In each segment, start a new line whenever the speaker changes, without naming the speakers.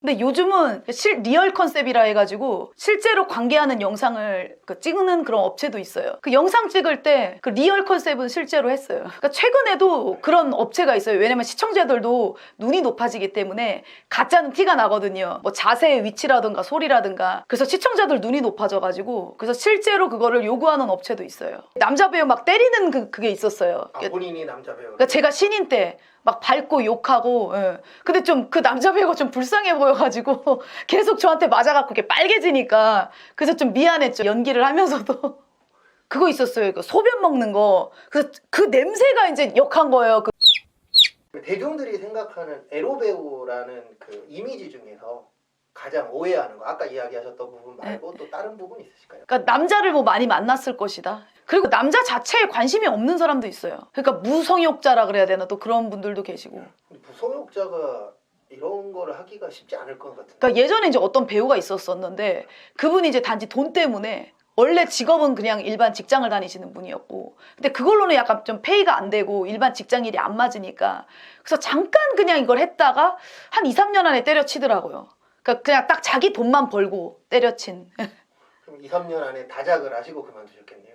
근데 요즘은 리얼 컨셉이라 해가지고 실제로 관계하는 영상을 찍는 그런 업체도 있어요. 그 영상 찍을 때 그 리얼 컨셉은 실제로 했어요. 그러니까 최근에도 그런 업체가 있어요. 왜냐면 시청자들도 눈이 높아지기 때문에 가짜는 티가 나거든요. 뭐 자세의 위치라든가 소리라든가. 그래서 시청자들 눈이 높아져가지고 그래서 실제로 그거를 요구하는 업체도 있어요. 남자 배우 막 때리는 그게 있었어요.
아, 본인이 남자 배우.
그러니까 제가 신인 때 막 밟고 욕하고, 예. 근데 좀 그 남자 배우가 좀 불쌍해 보여가지고 계속 저한테 맞아갖고 이렇게 빨개지니까 그래서 좀 미안했죠. 연기를 하면서도. 그거 있었어요. 그 소변 먹는 거. 그 냄새가 이제 역한 거예요.
대중들이 생각하는 에로 배우라는 그 이미지 중에서 가장 오해하는 거, 아까 이야기하셨던 부분 말고 또 다른 부분 있으실까요?
그러니까 남자를 뭐 많이 만났을 것이다. 그리고 남자 자체에 관심이 없는 사람도 있어요. 그러니까 무성욕자라 그래야 되나, 또 그런 분들도 계시고.
무성욕자가 이런 거를 하기가 쉽지 않을 것 같은데.
그러니까 예전에 이제 어떤 배우가 있었었는데 그분이 이제 단지 돈 때문에, 원래 직업은 그냥 일반 직장을 다니시는 분이었고, 근데 그걸로는 약간 좀 페이가 안 되고 일반 직장 일이 안 맞으니까 그래서 잠깐 그냥 이걸 했다가 한 2, 3년 안에 때려치더라고요. 그러니까 그냥 딱 자기 돈만 벌고 때려친.
그럼 2, 3년 안에 다작을 하시고 그만두셨겠네요.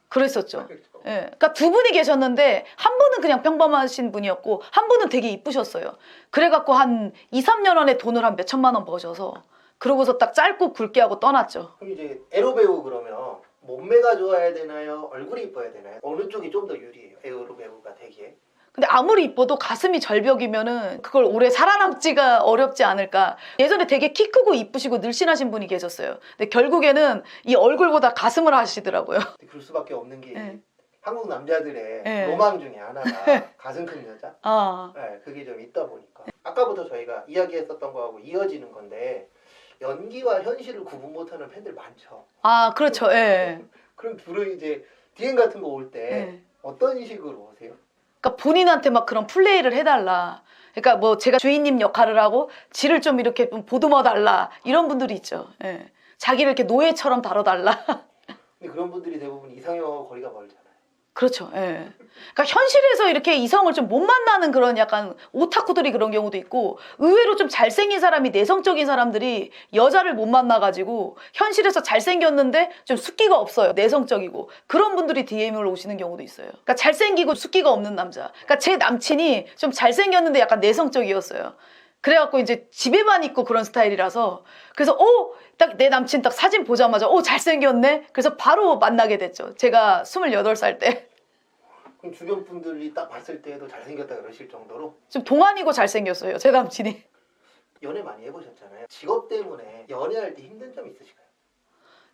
그랬었죠. 예. 그러니까 두 분이 계셨는데 한 분은 그냥 평범하신 분이었고 한 분은 되게 이쁘셨어요. 그래갖고 한 2, 3년 안에 돈을 한 몇 천만 원 버셔서 그러고서 딱 짧고 굵게 하고 떠났죠.
그럼 이제 에로 배우 그러면 몸매가 좋아야 되나요? 얼굴이 이뻐야 되나요? 어느 쪽이 좀 더 유리해요? 에로 배우가 되기에?
근데 아무리 이뻐도 가슴이 절벽이면은 그걸 오래 살아남지가 어렵지 않을까. 예전에 되게 키 크고 이쁘시고 늘씬하신 분이 계셨어요. 근데 결국에는 이 얼굴보다 가슴을 하시더라고요.
그럴 수밖에 없는 게
네.
한국 남자들의
네.
로망 중에 하나가 가슴 큰 여자.
아,
네, 그게 좀 있다 보니까 아까부터 저희가 이야기했었던 거하고 이어지는 건데, 연기와 현실을 구분 못하는 팬들 많죠.
아, 그렇죠. 예.
그럼 주로 이제 DM 같은 거 올 때
네.
어떤 식으로 오세요?
그러니까 본인한테 막 그런 플레이를 해달라. 그러니까 뭐 제가 주인님 역할을 하고 지를 좀 이렇게 좀 보듬어 달라, 이런 분들이 있죠. 예. 자기를 이렇게 노예처럼 다뤄달라.
근데 그런 분들이 대부분 이상형하고 거리가 멀잖아요.
그렇죠. 예. 그러니까 현실에서 이렇게 이성을 좀 못 만나는 그런 약간 오타쿠들이 그런 경우도 있고, 의외로 좀 잘생긴 사람이, 내성적인 사람들이 여자를 못 만나가지고 현실에서 잘생겼는데 좀 숫기가 없어요. 내성적이고. 그런 분들이 DM을 오시는 경우도 있어요. 그러니까 잘생기고 숫기가 없는 남자. 그러니까 제 남친이 좀 잘생겼는데 약간 내성적이었어요. 그래갖고 이제 집에만 있고 그런 스타일이라서, 그래서 딱 내 남친 딱 사진 보자마자 잘생겼네? 그래서 바로 만나게 됐죠. 제가 28살 때.
그럼 주변 분들이 딱 봤을 때도 잘생겼다 그러실 정도로?
좀 동안이고 잘생겼어요, 제 남친이.
연애 많이 해보셨잖아요. 직업 때문에 연애할 때 힘든 점 있으실까요?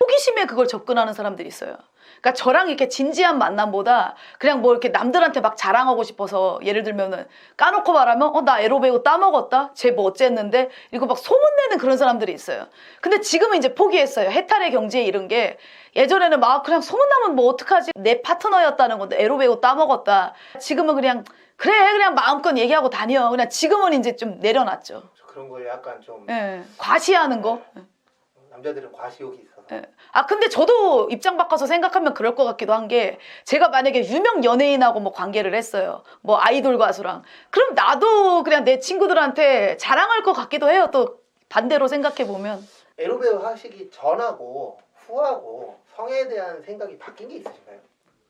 호기심에 그걸 접근하는 사람들이 있어요. 그러니까 저랑 이렇게 진지한 만남보다 그냥 뭐 이렇게 남들한테 막 자랑하고 싶어서, 예를 들면은 까놓고 말하면 나 에로 배우 따먹었다? 쟤 뭐 어쨌는데? 이거 막 소문내는 그런 사람들이 있어요. 근데 지금은 이제 포기했어요. 해탈의 경지에 이른 게, 예전에는 막 그냥 소문나면 뭐 어떡하지? 내 파트너였다는 건데 에로 배우 따먹었다. 지금은 그냥 그래, 그냥 마음껏 얘기하고 다녀. 그냥 지금은 이제 좀 내려놨죠.
그런 거에 약간 좀
과시하는 거.
남자들은 과시욕이 있어서.
아, 근데 저도 입장 바꿔서 생각하면 그럴 것 같기도 한 게, 제가 만약에 유명 연예인하고 뭐 관계를 했어요. 뭐 아이돌 가수랑. 그럼 나도 그냥 내 친구들한테 자랑할 것 같기도 해요. 또 반대로 생각해 보면.
에로 배우 하시기 전하고 후하고 성에 대한 생각이 바뀐 게 있으신가요?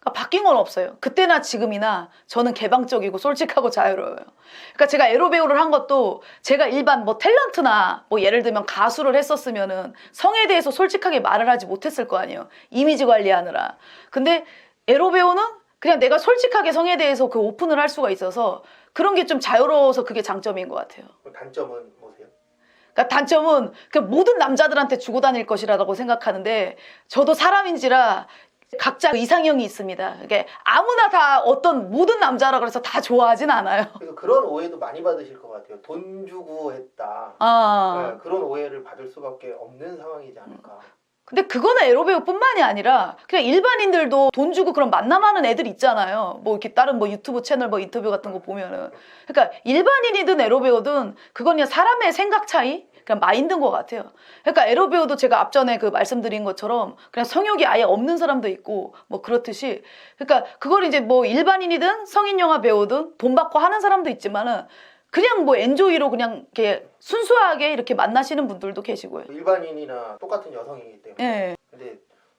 그러니까 바뀐 건 없어요. 그때나 지금이나 저는 개방적이고 솔직하고 자유로워요. 그러니까 제가 에로 배우를 한 것도, 제가 일반 뭐 탤런트나 뭐 예를 들면 가수를 했었으면은 성에 대해서 솔직하게 말을 하지 못했을 거 아니에요. 이미지 관리하느라. 근데 에로 배우는 그냥 내가 솔직하게 성에 대해서 그 오픈을 할 수가 있어서 그런 게 좀 자유로워서 그게 장점인 것 같아요.
단점은 뭐세요?
그러니까 단점은 그 모든 남자들한테 주고 다닐 것이라고 생각하는데, 저도 사람인지라 각자 이상형이 있습니다. 이게 아무나 다 어떤 모든 남자라 그래서 다 좋아하진 않아요.
그래서 그런 오해도 많이 받으실 것 같아요. 돈 주고 했다.
아,
네, 그런 오해를 받을 수밖에 없는 상황이지 않을까.
근데 그거는 에로 배우뿐만이 아니라 그냥 일반인들도 돈 주고 그런 만남하는 애들 있잖아요. 뭐 이렇게 다른 뭐 유튜브 채널 뭐 인터뷰 같은 거 보면은. 그러니까 일반인이든 에로 배우든 그건 그냥 사람의 생각 차이, 그냥 마인드인 것 같아요. 그러니까 에로 배우도 제가 앞전에 그 말씀드린 것처럼 그냥 성욕이 아예 없는 사람도 있고 뭐 그렇듯이, 그러니까 그걸 이제 뭐 일반인이든 성인 영화 배우든 돈 받고 하는 사람도 있지만은 그냥 뭐 엔조이로 그냥 이렇게 순수하게 이렇게 만나시는 분들도 계시고요.
일반인이나 똑같은 여성이기 때문에.
예.
근데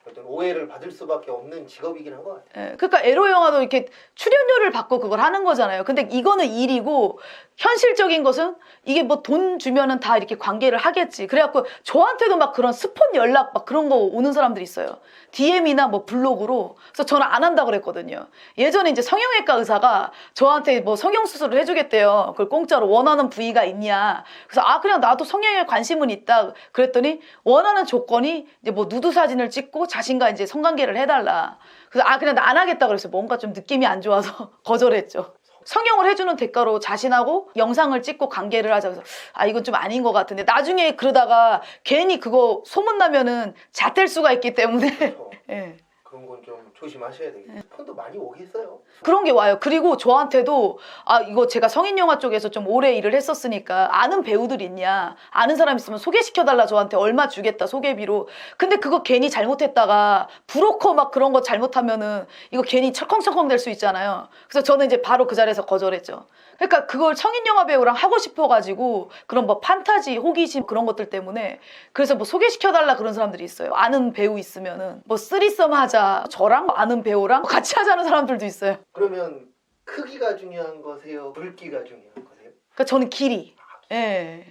어떤 오해를 받을 수밖에 없는 직업이긴 한 것 같아요.
예, 그러니까 에로 영화도 이렇게 출연료를 받고 그걸 하는 거잖아요. 근데 이거는 일이고 현실적인 것은 이게 뭐 돈 주면은 다 이렇게 관계를 하겠지. 그래갖고 저한테도 막 그런 스폰 연락 막 그런 거 오는 사람들이 있어요. DM이나 뭐 블로그로. 그래서 저는 안 한다 그랬거든요. 예전에 이제 성형외과 의사가 저한테 뭐 성형 수술을 해주겠대요. 그걸 공짜로 원하는 부위가 있냐. 그래서 아 그냥 나도 성형에 관심은 있다. 그랬더니 원하는 조건이 이제 뭐 누드 사진을 찍고 자신과 이제 성관계를 해달라. 그래서 아 그냥 나 안 하겠다 그랬어요. 뭔가 좀 느낌이 안 좋아서 거절했죠. 성형을 해주는 대가로 자신하고 영상을 찍고 관계를 하자. 그래서 아 이건 좀 아닌 것 같은데 나중에 그러다가 괜히 그거 소문나면은 잣될 수가 있기 때문에
그렇죠.
예.
그런 건 좀 조심하셔야 되겠어요. 스폰도 많이 오겠어요.
그런 게 와요. 그리고 저한테도 아 이거 제가 성인 영화 쪽에서 좀 오래 일을 했었으니까 아는 배우들 있냐, 아는 사람 있으면 소개시켜달라. 저한테 얼마 주겠다 소개비로. 근데 그거 괜히 잘못했다가 브로커 막 그런 거 잘못하면은 이거 괜히 철컹철컹 될 수 있잖아요. 그래서 저는 이제 바로 그 자리에서 거절했죠. 그러니까 그걸 성인 영화 배우랑 하고 싶어가지고 그런 뭐 판타지, 호기심 그런 것들 때문에 그래서 뭐 소개시켜달라 그런 사람들이 있어요. 아는 배우 있으면은 뭐 쓰리썸 하자. 저랑 아는 배우랑 같이 하자는 사람들도 있어요.
그러면 크기가 중요한 거세요? 굵기가 중요한 거세요?
그러니까 저는 길이. 예.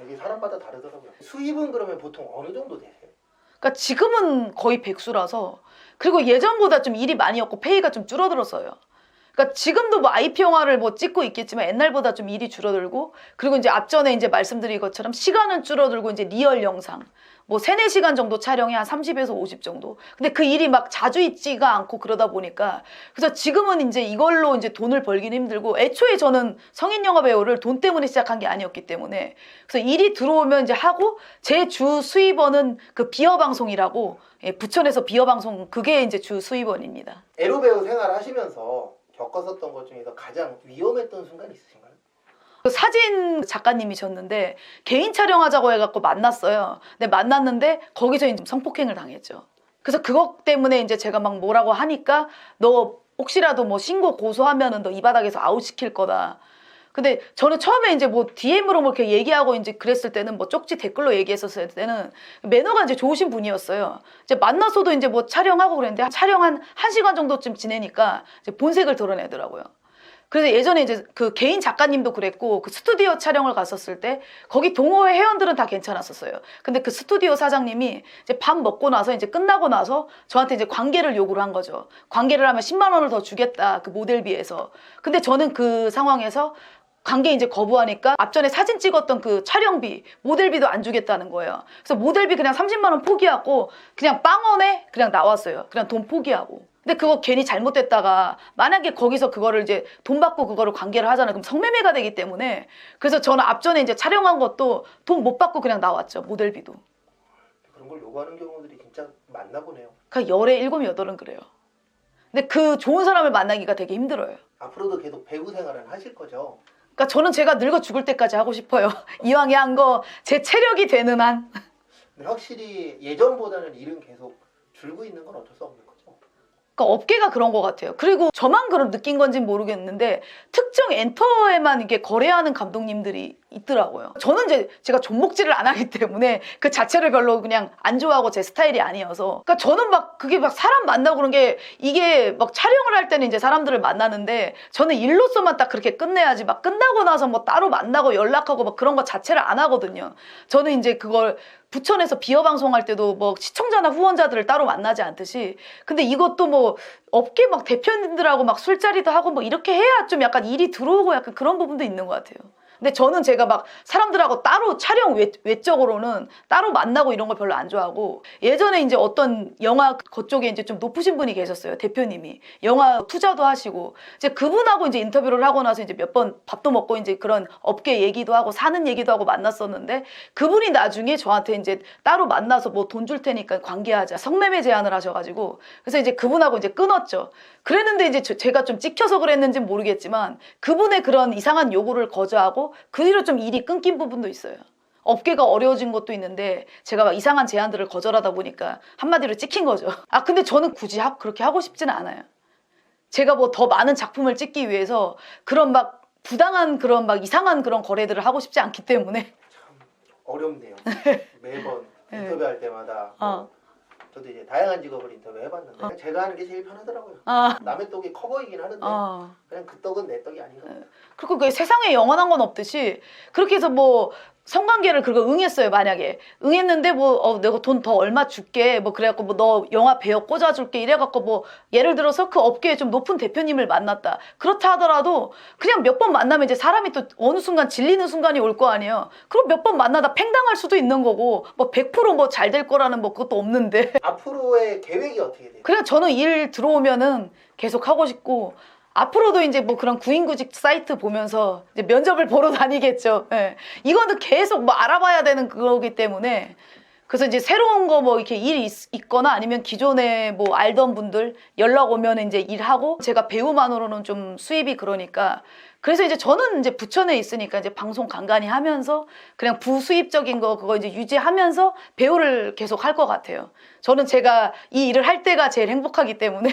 이게 사람마다 다르더라고요. 수입은 그러면 보통 어느 정도 되세요?
그러니까 지금은 거의 백수라서 그리고 예전보다 좀 일이 많이 없고 페이가 좀 줄어들었어요. 그러니까 지금도 뭐 IP 영화를 뭐 찍고 있겠지만 옛날보다 좀 일이 줄어들고 그리고 이제 앞전에 이제 말씀드린 것처럼 시간은 줄어들고 이제 리얼 영상 뭐 3-4시간 정도 촬영에 한 30에서 50 정도. 근데 그 일이 막 자주 있지가 않고 그러다 보니까 그래서 지금은 이제 이걸로 이제 돈을 벌기는 힘들고 애초에 저는 성인 영화 배우를 돈 때문에 시작한 게 아니었기 때문에 그래서 일이 들어오면 이제 하고 제 주 수입원은 그 비어 방송이라고 예, 부천에서 비어 방송 그게 이제 주 수입원입니다.
에로 배우 생활하시면서 겪었었던 것 중에서 가장 위험했던 순간 있으신가요?
그 사진 작가님이셨는데 개인 촬영하자고 해갖고 만났어요. 근데 만났는데 거기서 이제 성폭행을 당했죠. 그래서 그것 때문에 이제 제가 막 뭐라고 하니까 너 혹시라도 뭐 신고 고소하면은 너 이 바닥에서 아웃시킬 거다. 근데 저는 처음에 이제 뭐 DM으로 뭐 이렇게 얘기하고 이제 그랬을 때는 뭐 쪽지 댓글로 얘기했었을 때는 매너가 이제 좋으신 분이었어요. 이제 만나서도 이제 뭐 촬영하고 그랬는데 촬영 한 1시간 정도쯤 지내니까 이제 본색을 드러내더라고요. 그래서 예전에 이제 그 개인 작가님도 그랬고 그 스튜디오 촬영을 갔었을 때 거기 동호회 회원들은 다 괜찮았었어요. 근데 그 스튜디오 사장님이 이제 밥 먹고 나서 이제 끝나고 나서 저한테 이제 관계를 요구를 한 거죠. 관계를 하면 10만 원을 더 주겠다. 그 모델비에서. 근데 저는 그 상황에서 관계 이제 거부하니까 앞전에 사진 찍었던 그 촬영비, 모델비도 안 주겠다는 거예요. 그래서 모델비 그냥 30만 원 포기하고 그냥 빵원에 그냥 나왔어요. 그냥 돈 포기하고. 근데 그거 괜히 잘못됐다가 만약에 거기서 그거를 이제 돈 받고 그거를 관계를 하잖아요. 그럼 성매매가 되기 때문에 그래서 저는 앞전에 이제 촬영한 것도 돈 못 받고 그냥 나왔죠. 모델비도.
그런 걸 요구하는 경우들이 진짜 많나 보네요.
그러니까 열에 7, 8은 그래요. 근데 그 좋은 사람을 만나기가 되게 힘들어요.
앞으로도 계속 배우 생활은 하실 거죠?
그러니까 저는 제가 늙어 죽을 때까지 하고 싶어요. 이왕에 한 거 제 체력이 되는 한.
근데 확실히 예전보다는 일은 계속 줄고 있는 건 어쩔 수 없는 거죠.
그러니까 업계가 그런 것 같아요. 그리고 저만 그런 느낀 건지는 모르겠는데 특정 엔터에만 이게 거래하는 감독님들이 있더라고요. 저는 이제 제가 존목질을 안 하기 때문에 그 자체를 별로 그냥 안 좋아하고 제 스타일이 아니어서. 그러니까 저는 막 그게 막 사람 만나고 그런 게 이게 막 촬영을 할 때는 이제 사람들을 만나는데 저는 일로서만 딱 그렇게 끝내야지 막 끝나고 나서 뭐 따로 만나고 연락하고 막 그런 거 자체를 안 하거든요. 저는 이제 그걸 부천에서 비어 방송할 때도 뭐 시청자나 후원자들을 따로 만나지 않듯이 근데 이것도 뭐 업계 막 대표님들하고 막 술자리도 하고 뭐 이렇게 해야 좀 약간 일이 들어오고 약간 그런 부분도 있는 것 같아요. 근데 저는 제가 막 사람들하고 따로 촬영 외적으로는 따로 만나고 이런 걸 별로 안 좋아하고 예전에 이제 어떤 영화 그쪽에 이제 좀 높으신 분이 계셨어요. 대표님이. 영화 투자도 하시고 이제 그분하고 이제 인터뷰를 하고 나서 이제 몇 번 밥도 먹고 이제 그런 업계 얘기도 하고 사는 얘기도 하고 만났었는데 그분이 나중에 저한테 이제 따로 만나서 뭐 돈 줄 테니까 관계하자. 성매매 제안을 하셔가지고 그래서 이제 그분하고 이제 끊었죠. 그랬는데 이제 제가 좀 찍혀서 그랬는지는 모르겠지만 그분의 그런 이상한 요구를 거절하고 그 뒤로 좀 일이 끊긴 부분도 있어요. 업계가 어려워진 것도 있는데 제가 막 이상한 제안들을 거절하다 보니까 한마디로 찍힌 거죠. 아 근데 저는 굳이 그렇게 하고 싶지는 않아요. 제가 뭐 더 많은 작품을 찍기 위해서 그런 막 부당한 그런 막 이상한 그런 거래들을 하고 싶지 않기 때문에.
참 어렵네요. 매번
네.
인터뷰할 때마다 저도 이제 다양한 직업을 인터뷰해봤는데 제가 하는 게 제일 편하더라고요. 남의 떡이 커 보이긴 하는데 그냥 그 떡은 내 떡이 아닌 거예요.
그리고 그 세상에 영원한 건 없듯이 그렇게 해서 뭐 성관계를 그거 응했어요. 만약에 응했는데 뭐 내가 돈 더 얼마 줄게 뭐 그래갖고 뭐 너 영화 배역 꽂아줄게 이래갖고 뭐 예를 들어서 그 업계에 좀 높은 대표님을 만났다. 그렇다 하더라도 그냥 몇 번 만나면 이제 사람이 또 어느 순간 질리는 순간이 올 거 아니에요. 그럼 몇 번 만나다 팽당할 수도 있는 거고 뭐 100% 뭐 잘 될 거라는 뭐 그것도 없는데.
앞으로의 계획이 어떻게 돼요?
그냥 저는 일 들어오면은 계속 하고 싶고 앞으로도 이제 뭐 그런 구인구직 사이트 보면서 이제 면접을 보러 다니겠죠. 예. 이거는 계속 뭐 알아봐야 되는 그거기 때문에 그래서 이제 새로운 거 뭐 이렇게 일이 있거나 아니면 기존에 뭐 알던 분들 연락 오면 이제 일하고 제가 배우만으로는 좀 수입이 그러니까 그래서 이제 저는 이제 부천에 있으니까 이제 방송 간간히 하면서 그냥 부수입적인 거 그거 이제 유지하면서 배우를 계속 할 것 같아요. 저는 제가 이 일을 할 때가 제일 행복하기 때문에.